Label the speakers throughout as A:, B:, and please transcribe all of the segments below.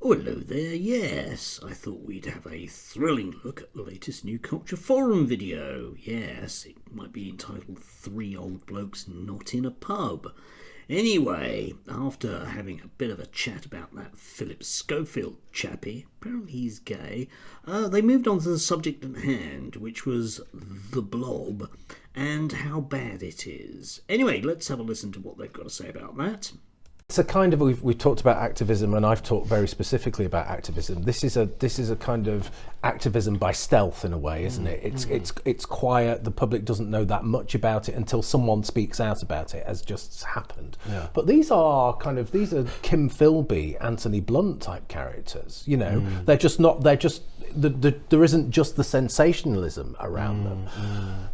A: Oh, hello there, yes. I thought we'd have a thrilling look at the latest New Culture Forum video. Yes, it might be entitled Three Old Blokes Not in a Pub. Anyway, after having a bit of a chat about that Philip Schofield chappie, apparently he's gay, they moved on to the subject at hand, which was the blob and how bad it is. Anyway, let's have a listen to what they've got to say about that.
B: It's a kind of, we've talked about activism, and I've talked very specifically about activism. This is a kind of activism by stealth in a way, isn't it? It's quiet. The public doesn't know that much about it until someone speaks out about it, as just happened. Yeah. But these are Kim Philby, Anthony Blunt type characters. You know, they're just not. They're just there isn't just the sensationalism around them.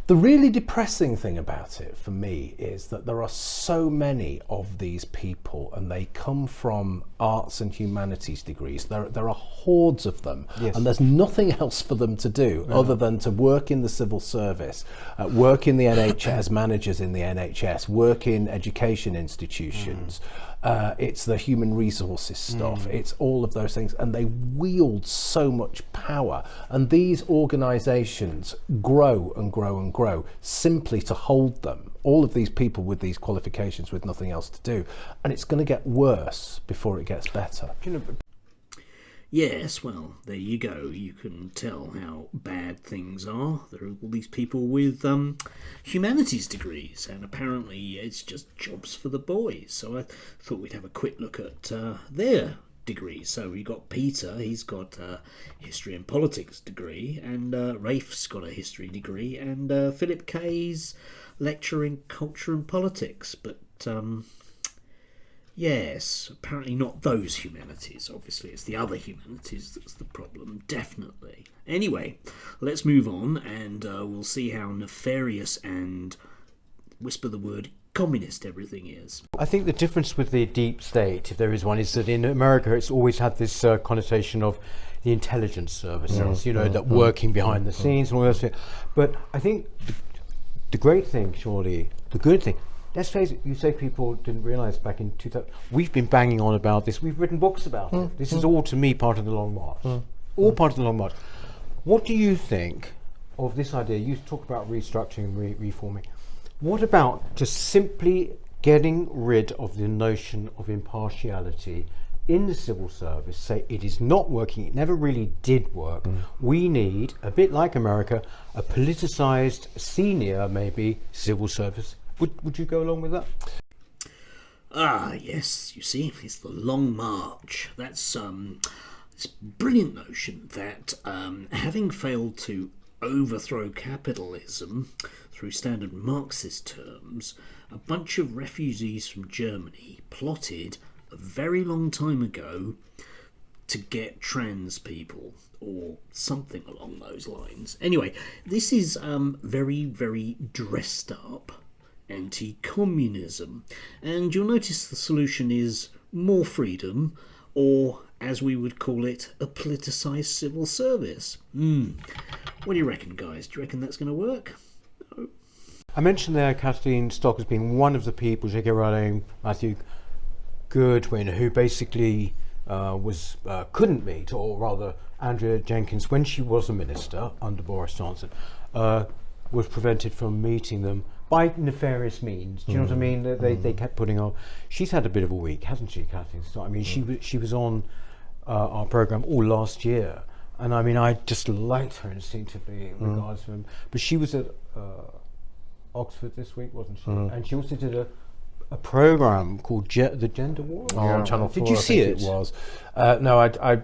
B: The really depressing thing about it for me is that there are so many of these people, and they come from arts and humanities degrees. There are hordes of them, yes. And there's nothing else for them to do other than to work in the civil service, work in the NHS as managers in the NHS, work in education institutions. It's the human resources stuff, it's all of those things, and they wield so much power, and these organisations grow and grow and grow simply to hold them, all of these people with these qualifications with nothing else to do, and it's going to get worse before it gets better.
A: Yes, well, there you go. You can tell how bad things are. There are all these people with humanities degrees, and apparently it's just jobs for the boys. So I thought we'd have a quick look at their degrees. So we got Peter, he's got a history and politics degree, and Rafe's got a history degree, and Philip K's lecturer in culture and politics. But yes, apparently not those humanities. Obviously, it's the other humanities that's the problem, definitely. Anyway, let's move on, and we'll see how nefarious and, whisper the word, communist everything is.
C: I think the difference with the deep state, if there is one, is that in America it's always had this connotation of the intelligence services, that working behind the scenes and all those things. But I think the great thing, surely, the good thing, let's face it, you say people didn't realise back in 2000, we've been banging on about this, we've written books about it. This is all, to me, part of the long march. All part of the long march. What do you think of this idea? You talk about restructuring and reforming. What about just simply getting rid of the notion of impartiality in the civil service? Say it is not working, it never really did work. We need, a bit like America, a politicised, senior maybe, civil service. Would you go along with that?
A: Ah, yes, you see, it's the long march. That's this brilliant notion that having failed to overthrow capitalism through standard Marxist terms, a bunch of refugees from Germany plotted a very long time ago to get trans people, or something along those lines. Anyway, this is very, very dressed up anti-communism, and you'll notice the solution is more freedom, or as we would call it, a politicised civil service. What do you reckon, guys? Do you reckon that's going to work? No.
C: I mentioned there Kathleen Stock as being one of the people, J.K. Rowling, Matthew Goodwin, who basically couldn't meet, or rather Andrea Jenkins, when she was a minister under Boris Johnson, was prevented from meeting them by nefarious means. Do you know what I mean? They kept putting on. She's had a bit of a week, hasn't she, Kathleen Stock? I mean, she was on our programme all last year, and I mean, I just liked her instinctively in regards to him. But she was at Oxford this week, wasn't she? And she also did a programme called The Gender War
B: on Channel 4.
C: Did you see it?
B: It was. No, I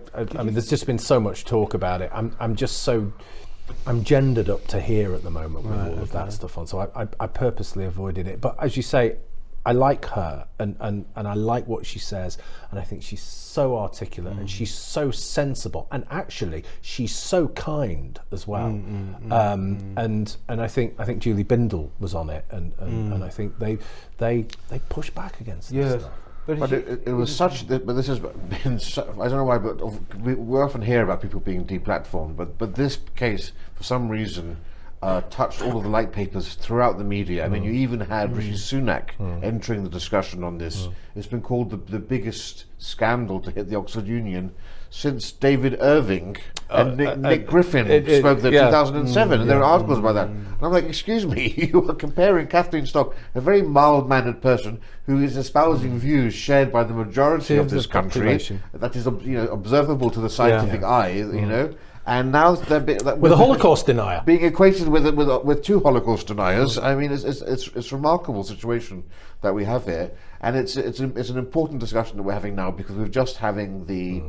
B: mean, there's just been so much talk about it. I'm gendered up to here at the moment with all of that stuff on, so I purposely avoided it. But as you say, I like her, and I like what she says, and I think she's so articulate and she's so sensible, and actually she's so kind as well. And I think Julie Bindel was on it, and I think they push back against this stuff.
D: But it was such. But this has been. I don't know why, but we often hear about people being deplatformed. But this case, for some reason, touched all of the light papers throughout the media. I mean, you even had Rishi Sunak entering the discussion on this. It's been called the biggest scandal to hit the Oxford Union since David Irving and Nick Griffin spoke there in 2007, and there are articles about that. And I'm like, excuse me, you are comparing Kathleen Stock, a very mild-mannered person who is espousing views shared by the majority of this country, that is observable to the scientific eye, you know. And now
B: with a Holocaust denier
D: being equated with two Holocaust deniers. I mean, it's a remarkable situation that we have here, and it's an important discussion that we're having now, because we're just having the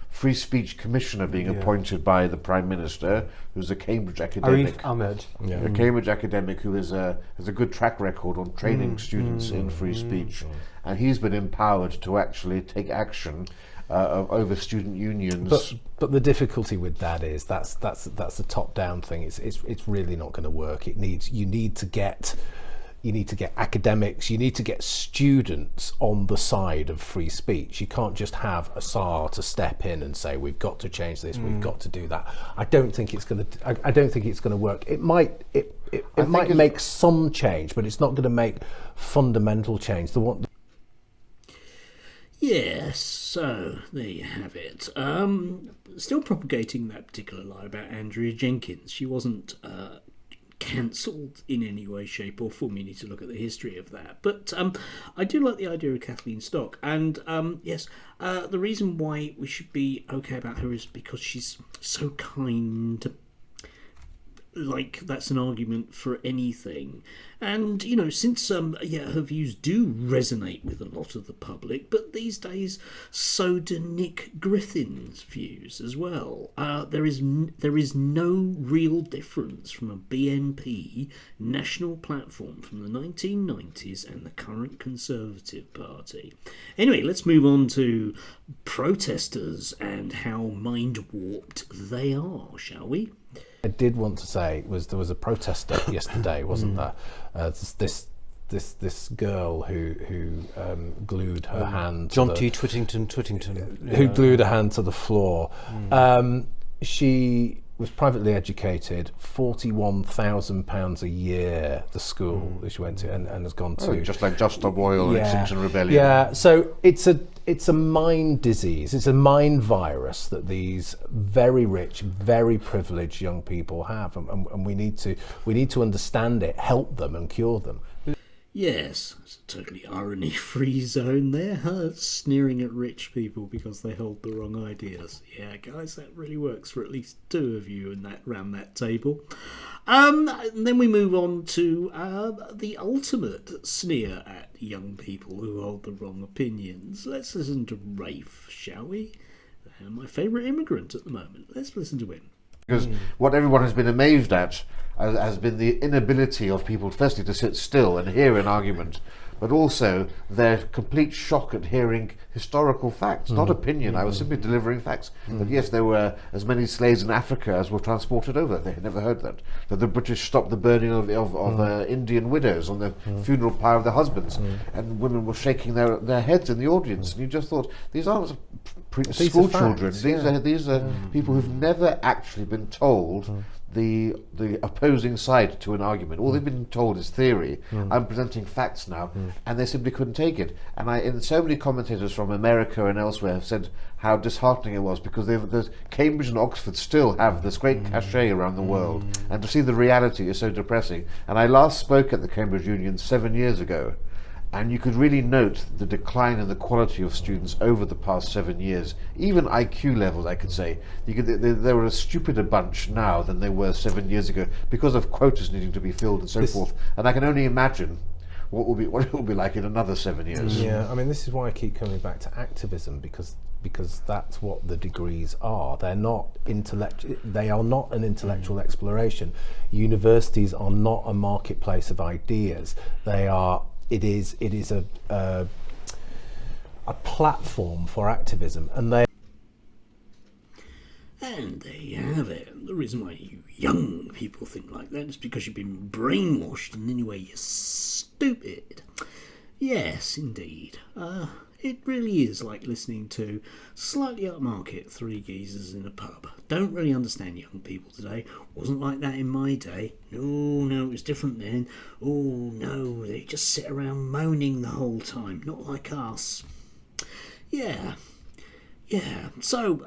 D: Free Speech Commissioner being appointed by the Prime Minister, who's a Cambridge academic.
C: Arif Ahmed.
D: A Cambridge academic who has a good track record on training students in free speech, and he's been empowered to actually take action over student unions.
B: But the difficulty with that is that's a top-down thing. It's really not going to work. You need to get academics, you need to get students on the side of free speech. You can't just have a SAR to step in and say we've got to change this, we've got to do that. I don't think it's going to work. It might make some change, but it's not going to make fundamental change.
A: Yes, so there you have it. Still propagating that particular lie about Andrea Jenkins. She wasn't cancelled in any way, shape or form. You need to look at the history of that. But I do like the idea of Kathleen Stock. And yes, the reason why we should be okay about her is because she's so kind. Like, that's an argument for anything. And, you know, since her views do resonate with a lot of the public, but these days so do Nick Griffin's views as well. There is no real difference from a BNP national platform from the 1990s and the current Conservative Party. Anyway, let's move on to protesters and how mind-warped they are, shall we?
B: I did want to say there was a protester yesterday, wasn't there? This girl who glued her hand.
C: John T. Twittington.
B: Who glued her hand to the floor. She was privately educated, £41,000 a year. The school that she went to and has gone to.
D: Just like Just Stop Oil and Extinction Rebellion.
B: Yeah. So it's a mind disease. It's a mind virus that these very rich, very privileged young people have, and we need to understand it, help them, and cure them.
A: Yes, it's a totally irony-free zone there, huh? Sneering at rich people because they hold the wrong ideas. Yeah, guys, that really works for at least two of you round that table. And then we move on to the ultimate sneer at young people who hold the wrong opinions. Let's listen to Rafe, shall we? My favourite immigrant at the moment. Let's listen to him.
D: Because what everyone has been amazed at has been the inability of people, firstly, to sit still and hear an argument, but also their complete shock at hearing historical facts, not opinion. I was simply delivering facts. That yes, there were as many slaves in Africa as were transported over. They had never heard that. That the British stopped the burning of Indian widows on the funeral pyre of their husbands, and women were shaking their heads in the audience. And you just thought, these aren't school children. These are people who've never actually been told the opposing side to an argument. All they've been told is theory. I'm presenting facts now, and they simply couldn't take it. And so many commentators from America and elsewhere have said how disheartening it was, because Cambridge and Oxford still have this great cachet around the world, and to see the reality is so depressing. And I last spoke at the Cambridge Union 7 years ago, and you could really note the decline in the quality of students over the past 7 years. Even IQ levels, I could say. They were a stupider bunch now than they were 7 years ago, because of quotas needing to be filled and so forth. And I can only imagine what it will be like in another 7 years.
B: Yeah, I mean, this is why I keep coming back to activism, because that's what the degrees are. They're not They are not an intellectual exploration. Universities are not a marketplace of ideas. They are. It is a platform for activism, and there
A: you have it. The reason why you young people think like that is because you've been brainwashed, and anyway, you're stupid. Yes, indeed. It really is like listening to slightly upmarket three geezers in a pub. Don't really understand young people today. Wasn't like that in my day. No, it was different then. Oh no, they just sit around moaning the whole time. Not like us. Yeah, so,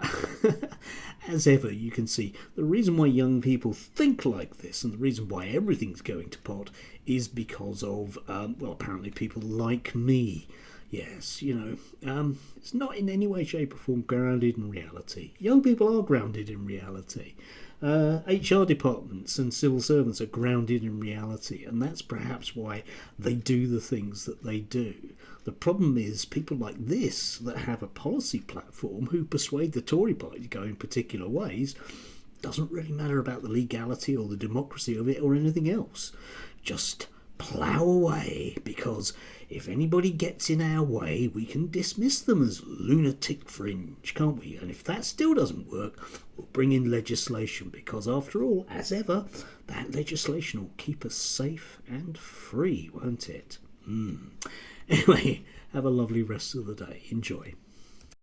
A: as ever, you can see the reason why young people think like this and the reason why everything's going to pot is because of, apparently people like me. Yes, it's not in any way, shape or form grounded in reality. Young people are grounded in reality. HR departments and civil servants are grounded in reality, and that's perhaps why they do the things that they do. The problem is people like this that have a policy platform who persuade the Tory party to go in particular ways. Doesn't really matter about the legality or the democracy of it or anything else. Just plough away, because if anybody gets in our way, we can dismiss them as lunatic fringe, can't we? And if that still doesn't work, we'll bring in legislation, because after all, as ever, that legislation will keep us safe and free, won't it? Anyway, have a lovely rest of the day. Enjoy.